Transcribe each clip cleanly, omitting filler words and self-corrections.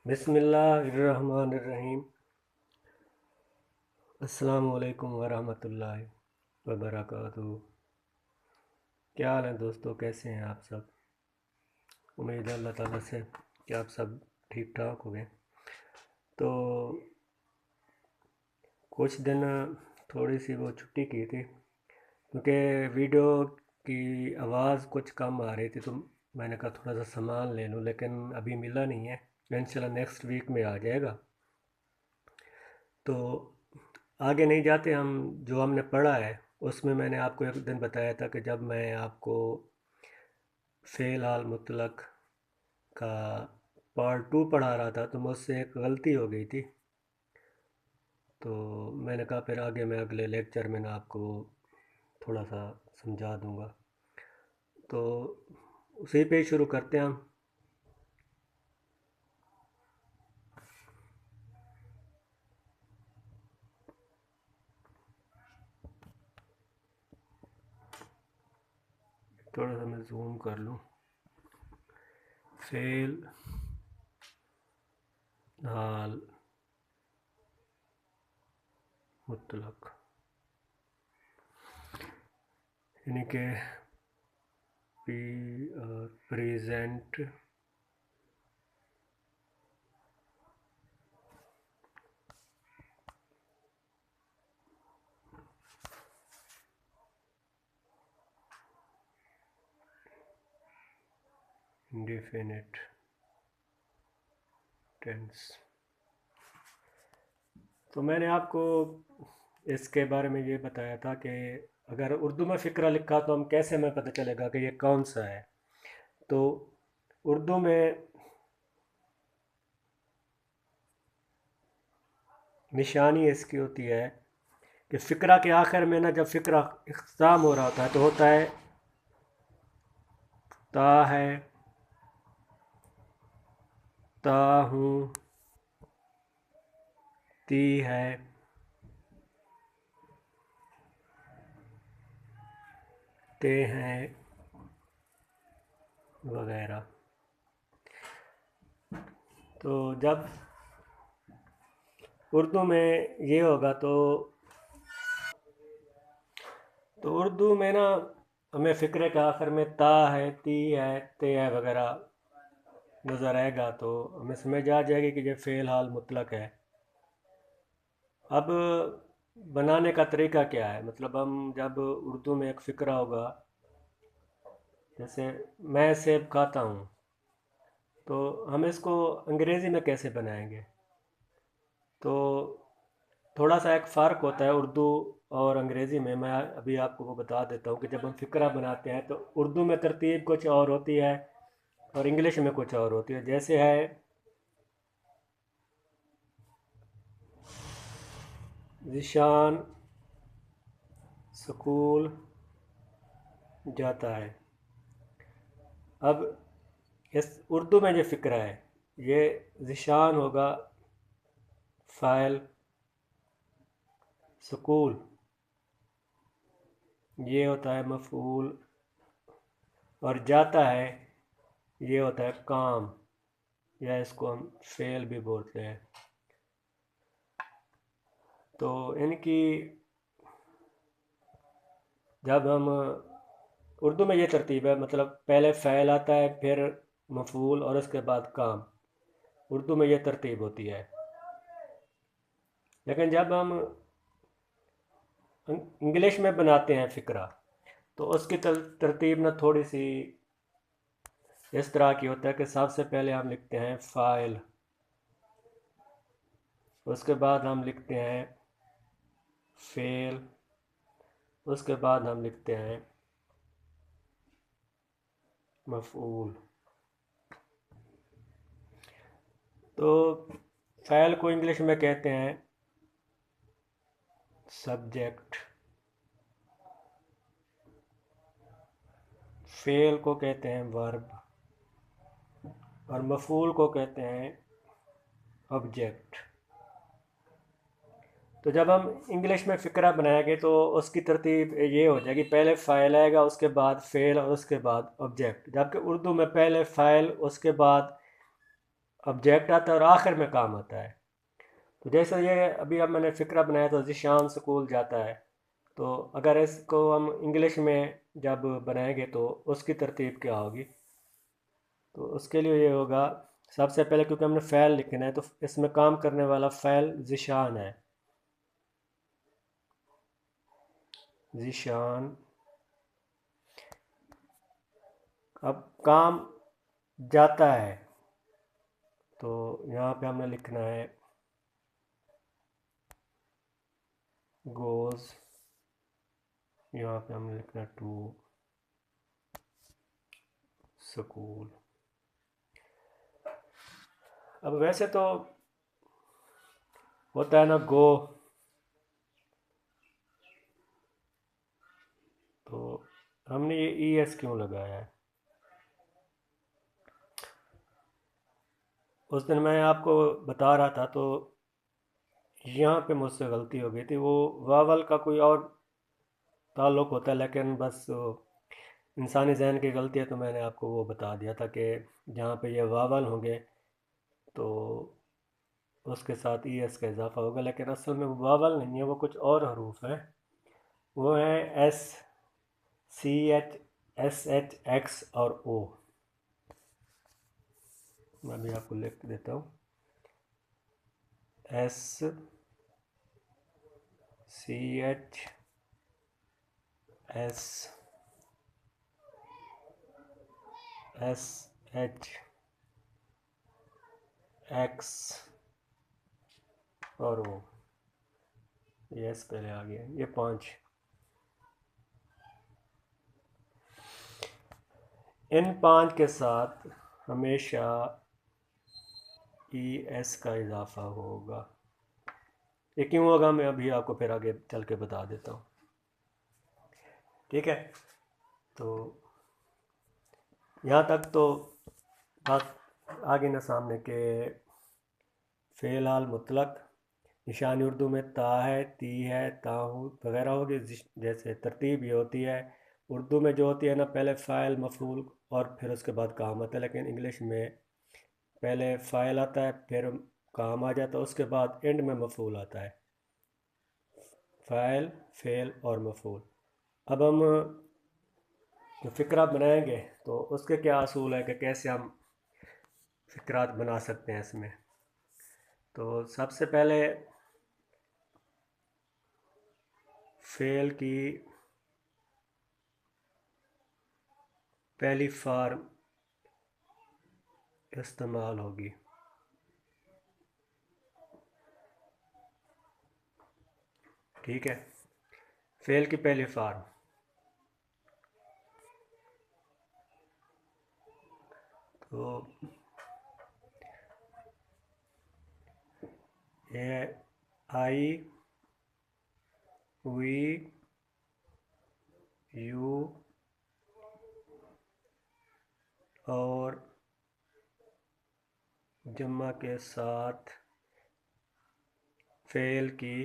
बिस्मिल्लाहिर्रहमानिर्रहीम। अस्सलामु अलैकुम वरहमतुल्लाहि वबरकातुहू। क्या हाल है दोस्तों, कैसे हैं आप सब? उम्मीद है अल्लाह ताला से कि आप सब ठीक ठाक होंगे। तो कुछ दिन थोड़ी सी वो छुट्टी की थी क्योंकि वीडियो की आवाज़ कुछ कम आ रही थी, तो मैंने कहा थोड़ा सा सामान ले लूँ, लेकिन अभी मिला नहीं है। इंशाल्लाह नेक्स्ट वीक में आ जाएगा। तो आगे नहीं जाते हम, जो हमने पढ़ा है उसमें मैंने आपको एक दिन बताया था कि जब मैं आपको फ़ेल हाल मुतलक का पार्ट 2 पढ़ा रहा था तो मुझसे एक गलती हो गई थी। तो मैंने कहा फिर आगे मैं अगले लेक्चर में ना आपको थोड़ा सा समझा दूंगा। तो उसी पे ही शुरू करते हैं हम। थोड़ा सा मैं जूम कर लूँ। फ़ेल हाल मुतलक यानी कि प्रेजेंट इंडेफिनिट टेंस। तो मैंने आपको इसके बारे में ये बताया था कि अगर उर्दू में फ़िक्रा लिखा तो हम कैसे हमें पता चलेगा कि ये कौन सा है। तो उर्दू में निशानी इसकी होती है कि फ़िक्रा के आखिर में ना, जब फ़िक्रा इख्तिताम हो रहा होता है तो होता है ता है, ता हूँ, ती है, ते हैं वगैरह। तो जब उर्दू में ये होगा तो उर्दू में ना हमें फ़िक्रे के आखिर में ता है, ती है, ते है वगैरह नज़र आएगा तो हमें समझ आ जाएगी कि ये फ़ेल हाल मुतलक है। अब बनाने का तरीका क्या है, मतलब हम जब उर्दू में एक फ़िक्रा होगा, जैसे मैं सेब खाता हूँ, तो हम इसको अंग्रेज़ी में कैसे बनाएंगे? तो थोड़ा सा एक फ़र्क होता है उर्दू और अंग्रेज़ी में। मैं अभी आपको वो बता देता हूँ कि जब हम फ़िक्रा बनाते हैं तो उर्दू में तरतीब कुछ और होती है और इंग्लिश में कुछ और होती है। जैसे है ज़िशान स्कूल जाता है। अब इस उर्दू में जो फ़िक्रा है, ये ज़िशान होगा फ़ाइल, स्कूल ये होता है मफ़ऊल, और जाता है ये होता है काम, या इसको हम फ़ेल भी बोलते हैं। तो इनकी जब हम उर्दू में ये तरतीब है, मतलब पहले फ़ैल आता है, फिर मफ़ऊल और उसके बाद काम। उर्दू में ये तरतीब होती है। लेकिन जब हम इंग्लिश में बनाते हैं फ़िक्रा तो उसकी तरतीब ना थोड़ी सी इस तरह की होता है कि सबसे पहले हम लिखते हैं फ़ाइल, उसके बाद हम लिखते हैं फ़ेल, उसके बाद हम लिखते हैं मफ़ऊल। तो फ़ैल को इंग्लिश में कहते हैं सब्जेक्ट, फ़ेल को कहते हैं वर्ब, और मफ़ऊल को कहते हैं ऑब्जेक्ट। तो जब हम इंग्लिश में फ़िक्रा बनाएंगे तो उसकी तरतीब ये हो जाएगी, पहले फ़ाइल आएगा, उसके बाद फ़ेल और उसके बाद ऑब्जेक्ट। जबकि उर्दू में पहले फ़ाइल, उसके बाद ऑब्जेक्ट आता है और आखिर में काम आता है। तो जैसे ये अभी अब मैंने फ़िक्रा बनाया तो ज़ीशान स्कूल जाता है, तो अगर इसको हम इंग्लिश में जब बनाएंगे तो उसकी तरतीब क्या होगी? तो उसके लिए ये होगा, सबसे पहले क्योंकि हमने फ़ैल लिखना है तो इसमें काम करने वाला फ़ैल ज़ीशान है। ज़ीशान, अब काम जाता है तो यहाँ पे हमने लिखना है गोज़, यहाँ पे हमने लिखना है टू स्कूल। अब वैसे तो होता है ना गो, तो हमने ये ई एस क्यों लगाया है? उस दिन मैं आपको बता रहा था तो यहाँ पे मुझसे गलती हो गई थी, वो वावल का कोई और ताल्लुक़ होता है, लेकिन बस इंसानी जहन की गलती है, तो मैंने आपको वो बता दिया था कि जहाँ पे ये वावल होंगे तो उसके साथ ई एस का इजाफा होगा, लेकिन असल में वो वावल नहीं है, वो कुछ और हरूफ है। वो है S, C H, S H, X और ओ। मैं भी आपको लिख देता हूँ, S, C H, S, S H, X और ओ। ये एस पहले आ गया, ये 5। इन 5 के साथ हमेशा ई एस का इजाफा होगा। ये क्यों होगा मैं अभी आपको फिर आगे चल के बता देता हूँ, ठीक है? तो यहाँ तक तो बात आगे न सामने के फ़ेल हाल मुतलक निशानी उर्दू में ता है, ती है, ताहू वगैरह होगी। जैसे तरतीब ये होती है, उर्दू में जो होती है ना, पहले फ़ाइल मफ़ूल और फिर उसके बाद काम आता है, लेकिन इंग्लिश में पहले फ़ाइल आता है, फिर काम आ जाता है, उसके बाद एंड में मफ़ूल आता है। फ़ाइल, फ़ेल और मफ़ूल। अब हम जो फ़िक्रा बनाएंगे तो उसके क्या असूल है कि कैसे हम फ़िक्रात बना सकते हैं इसमें। तो सबसे पहले फ़ेल की पहली फार्म इस्तेमाल होगी, ठीक है? फ़ेल की पहली फार्म, तो ये आई, वी, यू और जम्मा के साथ फ़ेल की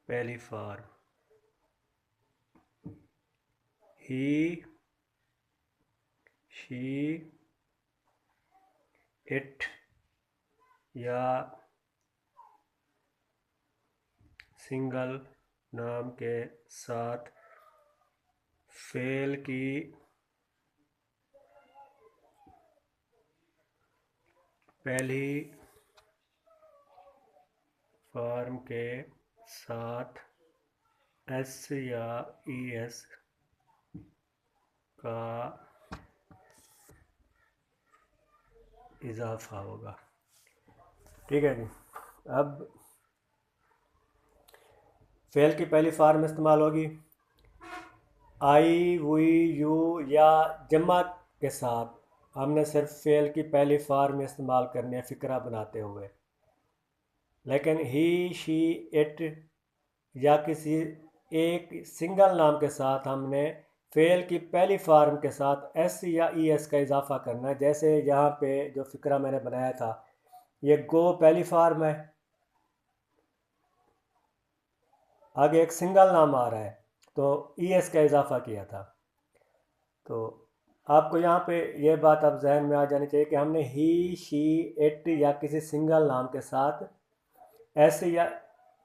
पहली फार्म, ही, शी, इट या सिंगल नाम के साथ फ़ेल की पहली फार्म के साथ एस या ई एस का इजाफा होगा, ठीक है जी? अब फ़ेल की पहली फार्म इस्तेमाल होगी आई, वी, यू या जमा के साथ। हमने सिर्फ फ़ेल की पहली फार्म इस्तेमाल करनी है फ़िक्रा बनाते हुए, लेकिन ही, शी, इट या किसी एक सिंगल नाम के साथ हमने फ़ेल की पहली फार्म के साथ एस या ई एस का इजाफा करना है। जैसे यहाँ पे जो फ़िक्रा मैंने बनाया था, ये गो पहली फार्म है, आगे एक सिंगल नाम आ रहा है तो ई एस का इजाफा किया था, तो आपको यहाँ पे ये बात अब जहन में आ जानी चाहिए कि हमने ही, शी, इट या किसी सिंगल नाम के साथ एस या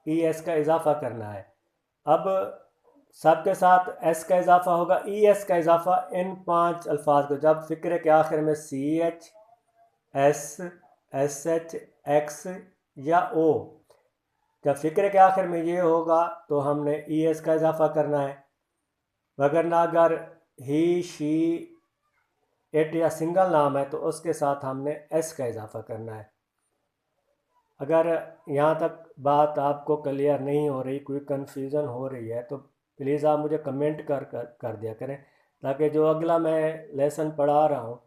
ई एस का इजाफा करना है। अब सबके साथ एस का इजाफा होगा, ई एस का इजाफा इन 5 अल्फाज को जब फ़िक्रे के आखिर में C H, S, S H, X या ओ, जब फ़िक्रे के आखिर में ये होगा तो हमने ई एस का इजाफा करना है। वगरना अगर ही, शी, इट या सिंगल नाम है तो उसके साथ हमने एस का इजाफा करना है। अगर यहाँ तक बात आपको क्लियर नहीं हो रही, कोई कन्फ्यूज़न हो रही है तो प्लीज़ आप मुझे कमेंट कर दिया करें, ताकि जो अगला मैं लेसन पढ़ा रहा हूँ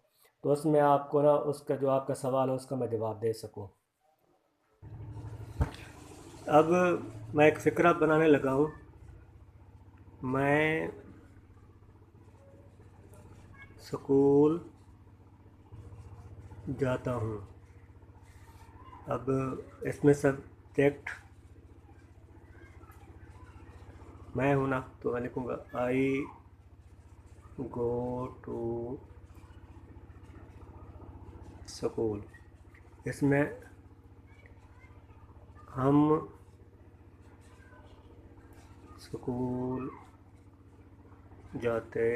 तो उसमें आपको ना उसका जो आपका सवाल है उसका मैं जवाब दे सकूँ। अब मैं एक फ़िक्रा बनाने लगा हूँ। मैं स्कूल जाता हूँ। अब इसमें सब्जेक्ट मैं हूँ ना, तो मैं लिखूँगा आई गो टू स्कूल। इसमें हम स्कूल जाते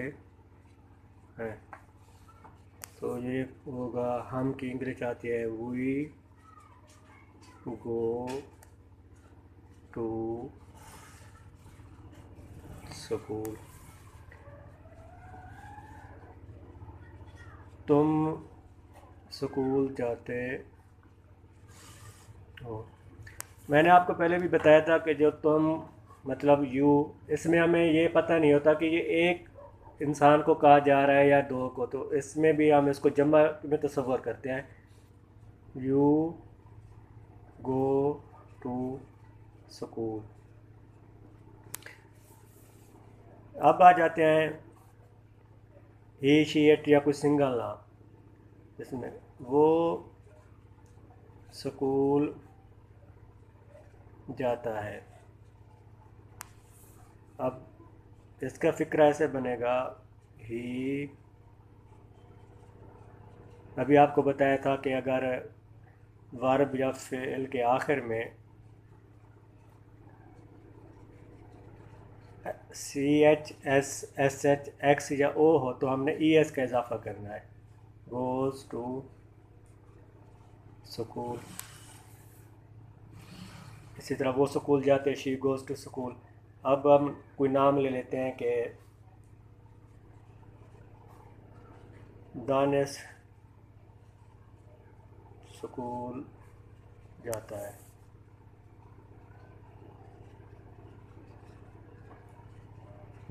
हैं, तो ये होगा हम की इंग्लिश आती है वी गो टू स्कूल। तुम स्कूल जाते हो। मैंने आपको पहले भी बताया था कि जो तुम मतलब यू, इसमें हमें ये पता नहीं होता कि ये एक इंसान को कहा जा रहा है या दो को, तो इसमें भी हम इसको जमा में तस्वर करते हैं। You go to school. अब आ जाते हैं ही, शी, इट या कोई सिंगल नाम। इसमें वो स्कूल जाता है। अब इसका फ़िक्र ऐसे बनेगा, ही, अभी आपको बताया था कि अगर वर्ब या फ़ेल के आखिर में C H, S, S H, X या ओ हो तो हमने ई एस का इजाफा करना है। Goes to school. इसी तरह वो स्कूल जाते, शी गोज़ टू स्कूल। अब हम कोई नाम ले लेते हैं कि दानिश स्कूल जाता है।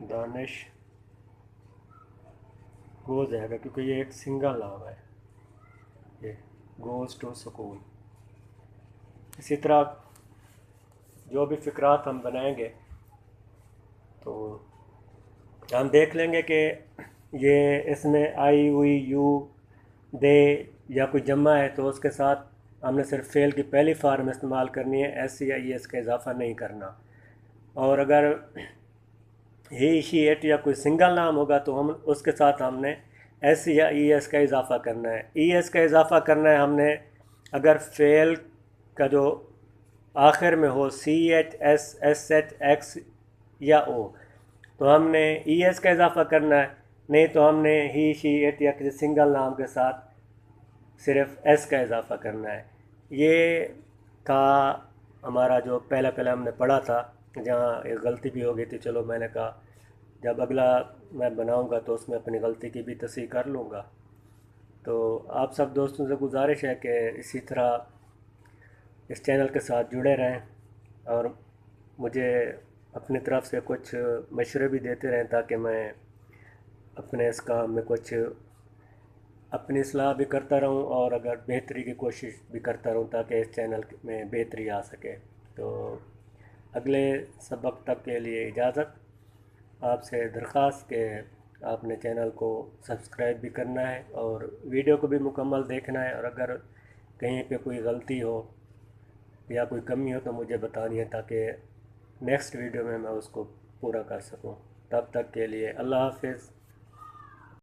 दानिश गोज़ आएगा क्योंकि ये एक सिंगल नाम है, ये गोज़ टू स्कूल। इसी तरह जो भी फ़िक्रात हम बनाएंगे तो हम देख लेंगे कि ये इसमें आई, हुई, यू, दे या कोई जमा है तो उसके साथ हमने सिर्फ फ़ेल की पहली फार्म इस्तेमाल करनी है, एस या ई एस का इजाफा नहीं करना। और अगर ही, शी, इट या कोई सिंगल नाम होगा तो हम उसके साथ हमने एस या ई एस का इजाफा करना है। ई एस का इजाफा करना है हमने अगर फ़ेल का जो आखिर में हो C H, S, S H, X या ओ, तो हमने ई एस का इजाफा करना है। नहीं तो हमने ही, शी, इट या किसी सिंगल नाम के साथ सिर्फ एस का इजाफा करना है। ये था हमारा जो पहला पहला हमने पढ़ा था, जहाँ एक गलती भी हो गई थी। चलो मैंने कहा जब अगला मैं बनाऊंगा तो उसमें अपनी गलती की भी तस्हीह कर लूँगा। तो आप सब दोस्तों से गुजारिश है कि इसी तरह इस चैनल के साथ जुड़े रहें और मुझे अपनी तरफ से कुछ मशवरे भी देते रहें, ताकि मैं अपने इस काम में कुछ अपनी सलाह भी करता रहूं और अगर बेहतरी की कोशिश भी करता रहूं ताकि इस चैनल में बेहतरी आ सके। तो अगले सबक तक के लिए इजाज़त। आपसे दरख्वास्त के आपने चैनल को सब्सक्राइब भी करना है और वीडियो को भी मुकम्मल देखना है, और अगर कहीं पे कोई गलती हो या कोई कमी हो तो मुझे बतानी है, ताकि नेक्स्ट वीडियो में मैं उसको पूरा कर सकूं। तब तक के लिए अल्लाह हाफ़िज़।